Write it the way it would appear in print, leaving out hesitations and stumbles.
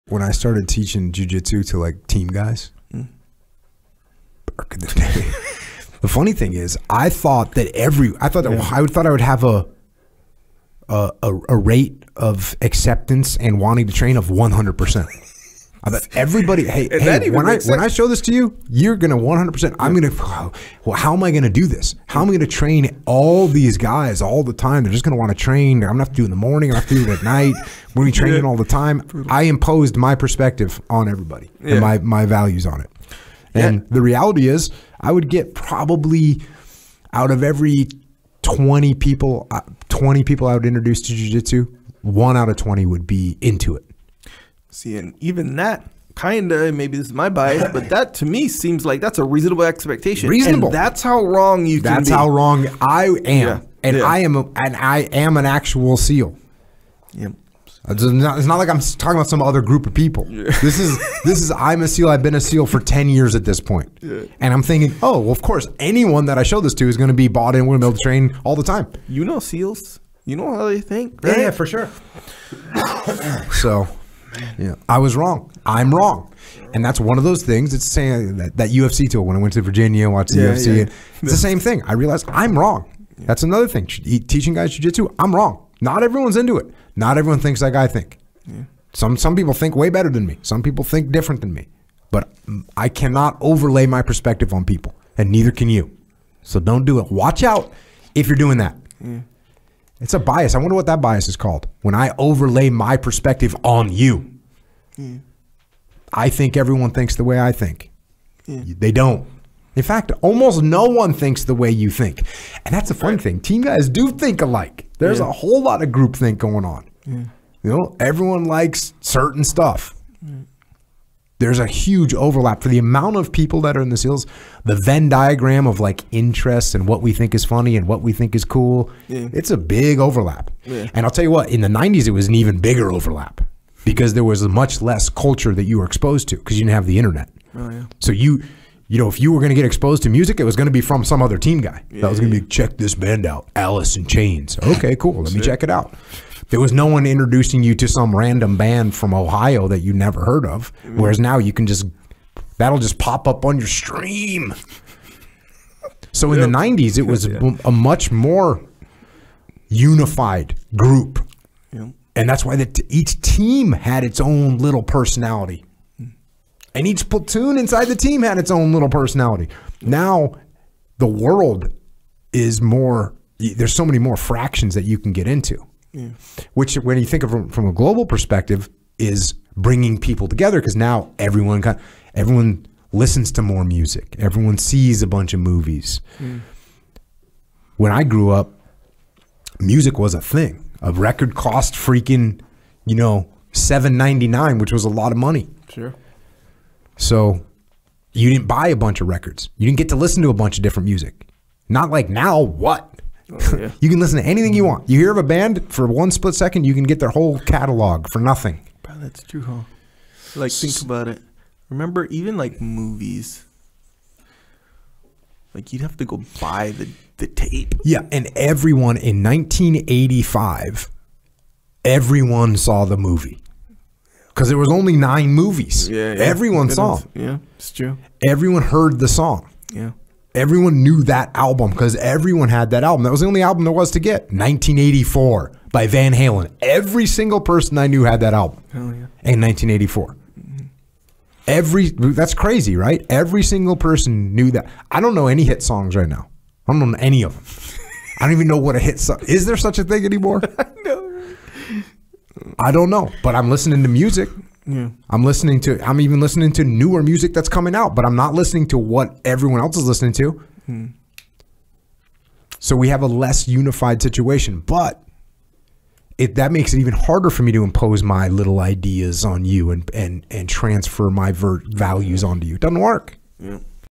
when I started teaching jiu-jitsu to like team guys back in the day, the funny thing is I thought that I would have a rate of acceptance and wanting to train of 100%. I bet everybody, hey, when I show this to you, you're gonna 100%. I'm gonna. Well, how am I gonna do this? How am I gonna train all these guys all the time? They're just gonna want to train. I'm gonna have to do it in the morning. I have to do it at night. We're gonna be training all the time. I imposed my perspective on everybody and my values on it. And the reality is, I would get probably out of every 20 people I would introduce to jiu-jitsu, 1 out of 20 would be into it. See, and even that kind of, maybe this is my bias, but that to me seems like that's a reasonable expectation. Reasonable. And that's how wrong you can be. That's how wrong I am. Yeah. And I am an actual SEAL. Yeah. It's not like I'm talking about some other group of people. Yeah. This is I'm a SEAL. I've been a SEAL for 10 years at this point. Yeah. And I'm thinking, oh, well, of course, anyone that I show this to is going to be bought in. We're going to be able to train all the time. You know SEALs. You know how they think, right? Yeah, for sure. So, yeah, I was wrong. I'm wrong. And that's one of those things. It's saying that UFC tool when I went to Virginia and watched the UFC. Yeah. It's the same thing. I realized I'm wrong. Yeah. That's another thing. Teaching guys jiu-jitsu, I'm wrong. Not everyone's into it. Not everyone thinks like I think. Yeah. Some people think way better than me. Some people think different than me. But I cannot overlay my perspective on people, and neither can you. So don't do it. Watch out if you're doing that. Yeah. It's a bias. I wonder what that bias is called. When I overlay my perspective on you. Yeah. I think everyone thinks the way I think. Yeah. They don't. In fact, almost no one thinks the way you think. And that's the fun thing. Team guys do think alike. There's a whole lot of groupthink going on. Yeah. You know, everyone likes certain stuff. There's a huge overlap for the amount of people that are in the SEALs. The Venn diagram of like interests and what we think is funny and what we think is cool. Yeah. It's a big overlap. Yeah. And I'll tell you what, in the 90s, it was an even bigger overlap because there was much less culture that you were exposed to because you didn't have the internet. Oh, yeah. So you know, if you were going to get exposed to music, it was going to be from some other team guy. Yeah, that was going to be, check this band out, Alice in Chains. Okay, cool. Let me check it out. There was no one introducing you to some random band from Ohio that you never heard of. Whereas now you can just, that'll just pop up on your stream. So in the 90s, it was a much more unified group. Yeah. And that's why each team had its own little personality. And each platoon inside the team had its own little personality. Now, the world is more, there's so many more fractions that you can get into. Yeah. Which, when you think of it from a global perspective, is bringing people together because now everyone listens to more music. Everyone sees a bunch of movies. Mm. When I grew up, music was a thing. A record cost freaking, you know, $7.99, which was a lot of money. Sure. So you didn't buy a bunch of records. You didn't get to listen to a bunch of different music. Not like now, what? Oh, yeah. You can listen to anything you want. You hear of a band for one split second, you can get their whole catalog for nothing. Bro, that's true, huh? Like, think about it. Remember, even like movies, like you'd have to go buy the tape. Yeah, and everyone in 1985, everyone saw the movie. Because there was only 9 movies. Yeah, everyone saw them. Yeah, it's true. Everyone heard the song. Yeah. Everyone knew that album because everyone had that album. That was the only album there was to get. 1984 by Van Halen. Every single person I knew had that album. Hell yeah. In 1984. Mm-hmm. That's crazy, right? Every single person knew that. I don't know any hit songs right now. I don't know any of them. I don't even know what a hit song is. There such a thing anymore? No. I don't know, but I'm listening to music. Yeah. I'm even listening to newer music that's coming out, but I'm not listening to what everyone else is listening to. Hmm. So we have a less unified situation, but that makes it even harder for me to impose my little ideas on you and transfer my values onto you. It doesn't work. Yeah.